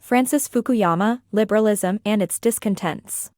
Francis Fukuyama, Liberalism and Its Discontents.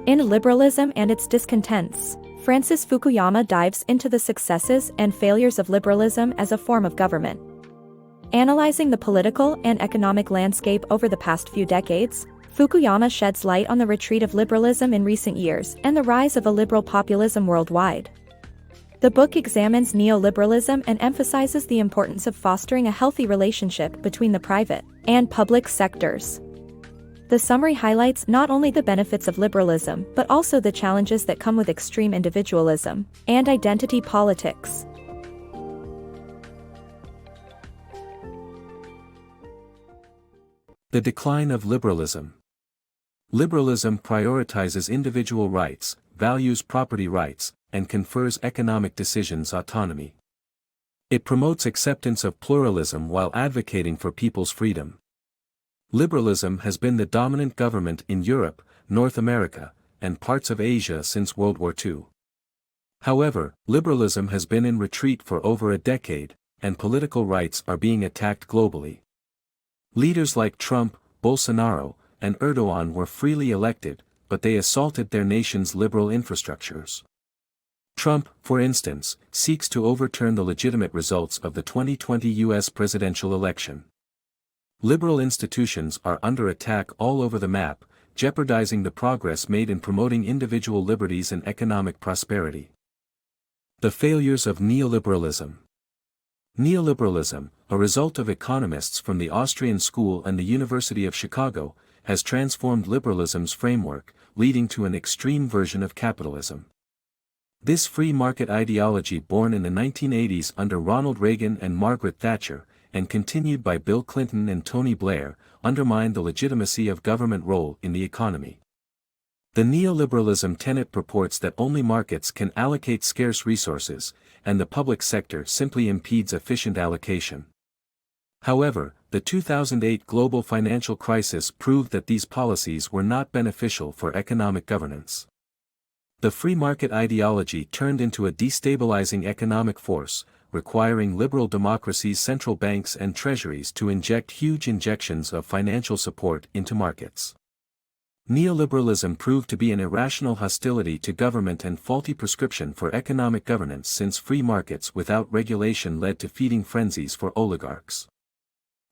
In Liberalism and Its Discontents, Francis Fukuyama dives into the successes and failures of liberalism as a form of government. Analyzing the political and economic landscape over the past few decades, Fukuyama sheds light on the retreat of liberalism in recent years and the rise of a liberal populism worldwide. The book examines neoliberalism and emphasizes the importance of fostering a healthy relationship between the private and public sectors. The summary highlights not only the benefits of liberalism but also the challenges that come with extreme individualism and identity politics. The Decline of Liberalism. Liberalism prioritizes individual rights, values property rights, and confers economic decisions autonomy. It promotes acceptance of pluralism while advocating for people's freedom. Liberalism has been the dominant government in Europe, North America, and parts of Asia since World War II. However, liberalism has been in retreat for over a decade, and political rights are being attacked globally. Leaders like Trump, Bolsonaro, and Erdogan were freely elected, but they assaulted their nation's liberal infrastructures. Trump, for instance, seeks to overturn the legitimate results of the 2020 U.S. presidential election. Liberal institutions are under attack all over the map, jeopardizing the progress made in promoting individual liberties and economic prosperity. The failures of neoliberalism. Neoliberalism, a result of economists from the Austrian School and the University of Chicago, has transformed liberalism's framework, leading to an extreme version of capitalism. This free market ideology, born in the 1980s under Ronald Reagan and Margaret Thatcher, and continued by Bill Clinton and Tony Blair, undermined the legitimacy of government role in the economy. The neoliberalism tenet purports that only markets can allocate scarce resources, and the public sector simply impedes efficient allocation. However, the 2008 global financial crisis proved that these policies were not beneficial for economic governance. The free market ideology turned into a destabilizing economic force, requiring liberal democracies' central banks and treasuries to inject huge injections of financial support into markets. Neoliberalism proved to be an irrational hostility to government and faulty prescription for economic governance, since free markets without regulation led to feeding frenzies for oligarchs.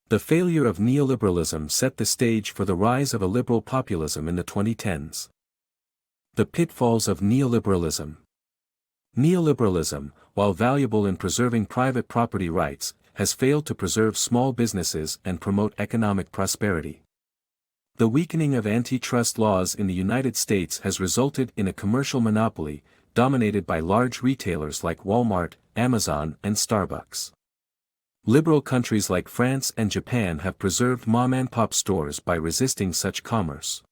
The failure of neoliberalism set the stage for the rise of a liberal populism in the 2010s. The pitfalls of neoliberalism. Neoliberalism, while valuable in preserving private property rights, has failed to preserve small businesses and promote economic prosperity. The weakening of antitrust laws in the United States has resulted in a commercial monopoly, dominated by large retailers like Walmart, Amazon, and Starbucks. Liberal countries like France and Japan have preserved mom-and-pop stores by resisting such commerce.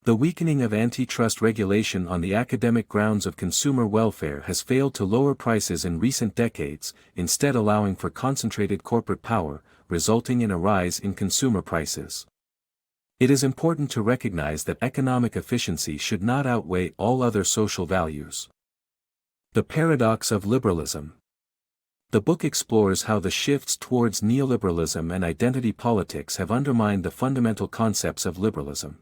The weakening of antitrust regulation on the academic grounds of consumer welfare has failed to lower prices in recent decades, instead allowing for concentrated corporate power, resulting in a rise in consumer prices. It is important to recognize that economic efficiency should not outweigh all other social values. The Paradox of Liberalism. The book explores how the shifts towards neoliberalism and identity politics have undermined the fundamental concepts of liberalism.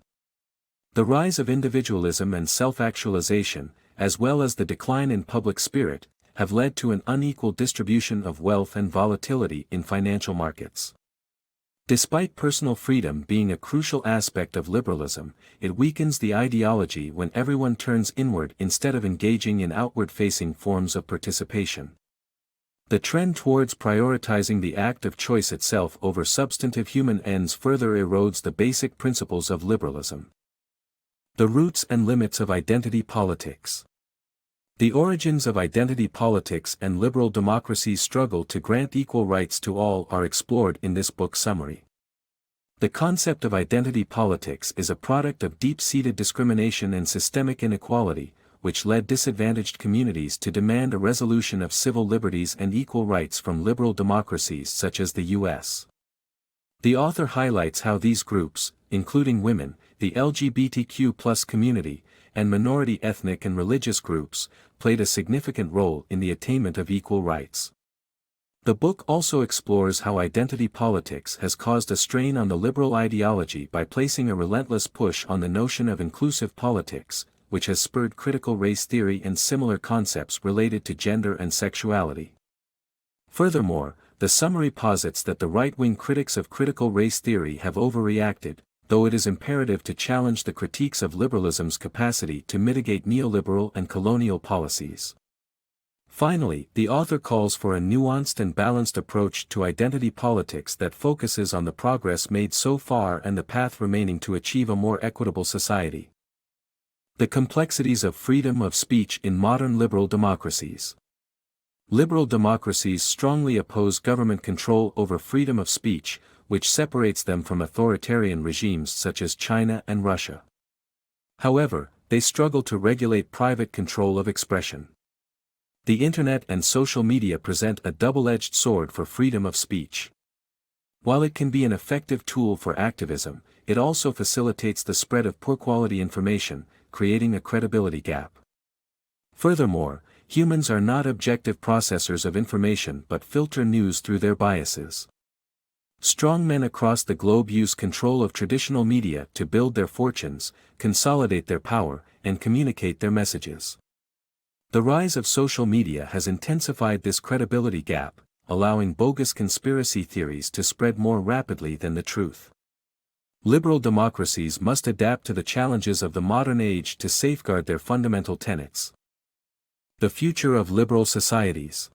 The rise of individualism and self-actualization, as well as the decline in public spirit, have led to an unequal distribution of wealth and volatility in financial markets. Despite personal freedom being a crucial aspect of liberalism, it weakens the ideology when everyone turns inward instead of engaging in outward-facing forms of participation. The trend towards prioritizing the act of choice itself over substantive human ends further erodes the basic principles of liberalism. The roots and limits of identity politics. The origins of identity politics and liberal democracy's struggle to grant equal rights to all are explored in this book summary. The concept of identity politics is a product of deep-seated discrimination and systemic inequality, which led disadvantaged communities to demand a resolution of civil liberties and equal rights from liberal democracies such as the U.S. The author highlights how these groups, including women, the LGBTQ+ community, and minority ethnic and religious groups, played a significant role in the attainment of equal rights. The book also explores how identity politics has caused a strain on the liberal ideology by placing a relentless push on the notion of inclusive politics, which has spurred critical race theory and similar concepts related to gender and sexuality. Furthermore, the summary posits that the right-wing critics of critical race theory have overreacted, though it is imperative to challenge the critiques of liberalism's capacity to mitigate neoliberal and colonial policies. Finally, the author calls for a nuanced and balanced approach to identity politics that focuses on the progress made so far and the path remaining to achieve a more equitable society. The complexities of freedom of speech in modern liberal democracies. Liberal democracies strongly oppose government control over freedom of speech, which separates them from authoritarian regimes such as China and Russia. However, they struggle to regulate private control of expression. The Internet and social media present a double-edged sword for freedom of speech. While it can be an effective tool for activism, it also facilitates the spread of poor-quality information, creating a credibility gap. Furthermore, humans are not objective processors of information but filter news through their biases. Strongmen across the globe use control of traditional media to build their fortunes, consolidate their power, and communicate their messages. The rise of social media has intensified this credibility gap, allowing bogus conspiracy theories to spread more rapidly than the truth. Liberal democracies must adapt to the challenges of the modern age to safeguard their fundamental tenets. The future of liberal societies.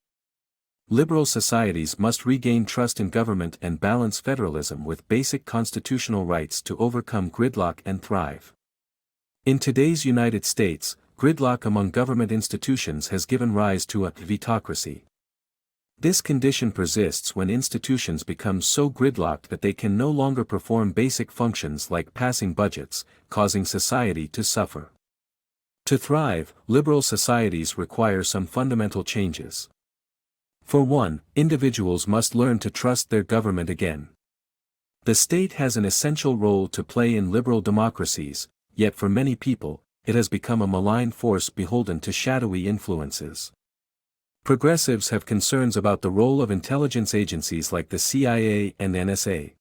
Liberal societies must regain trust in government and balance federalism with basic constitutional rights to overcome gridlock and thrive. In today's United States, gridlock among government institutions has given rise to a vetocracy. This condition persists when institutions become so gridlocked that they can no longer perform basic functions like passing budgets, causing society to suffer. To thrive, liberal societies require some fundamental changes. For one, individuals must learn to trust their government again. The state has an essential role to play in liberal democracies, yet for many people, it has become a malign force beholden to shadowy influences. Progressives have concerns about the role of intelligence agencies like the CIA and NSA.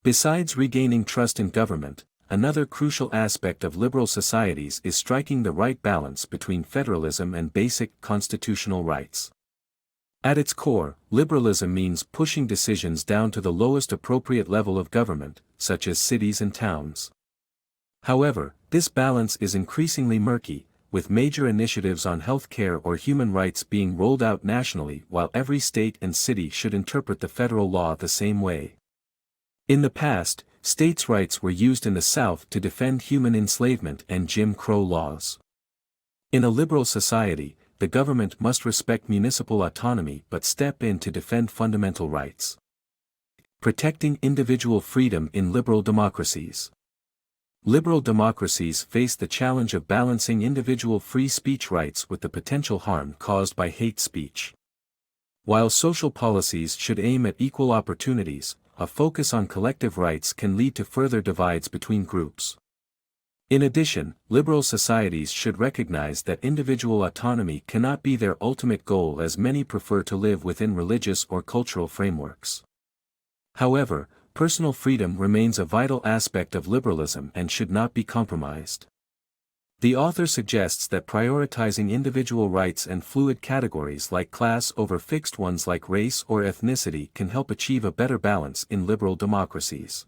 Besides regaining trust in government, another crucial aspect of liberal societies is striking the right balance between federalism and basic constitutional rights. At its core, liberalism means pushing decisions down to the lowest appropriate level of government, such as cities and towns. However, this balance is increasingly murky, with major initiatives on healthcare or human rights being rolled out nationally while every state and city should interpret the federal law the same way. In the past, states' rights were used in the South to defend human enslavement and Jim Crow laws. In a liberal society, the government must respect municipal autonomy but step in to defend fundamental rights. Protecting individual freedom in liberal democracies. Liberal democracies face the challenge of balancing individual free speech rights with the potential harm caused by hate speech. While social policies should aim at equal opportunities, a focus on collective rights can lead to further divides between groups. In addition, liberal societies should recognize that individual autonomy cannot be their ultimate goal, as many prefer to live within religious or cultural frameworks. However, personal freedom remains a vital aspect of liberalism and should not be compromised. The author suggests that prioritizing individual rights and fluid categories like class over fixed ones like race or ethnicity can help achieve a better balance in liberal democracies.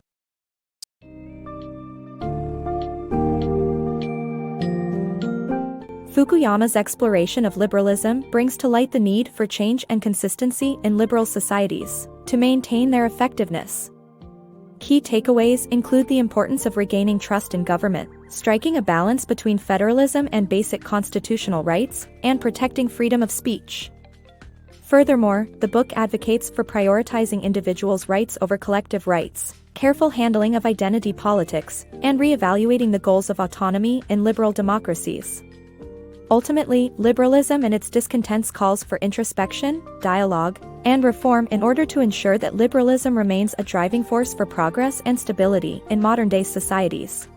Fukuyama's exploration of liberalism brings to light the need for change and consistency in liberal societies to maintain their effectiveness. Key takeaways include the importance of regaining trust in government, striking a balance between federalism and basic constitutional rights, and protecting freedom of speech. Furthermore, the book advocates for prioritizing individuals' rights over collective rights, careful handling of identity politics, and re-evaluating the goals of autonomy in liberal democracies. Ultimately, Liberalism and Its Discontents calls for introspection, dialogue, and reform in order to ensure that liberalism remains a driving force for progress and stability in modern-day societies.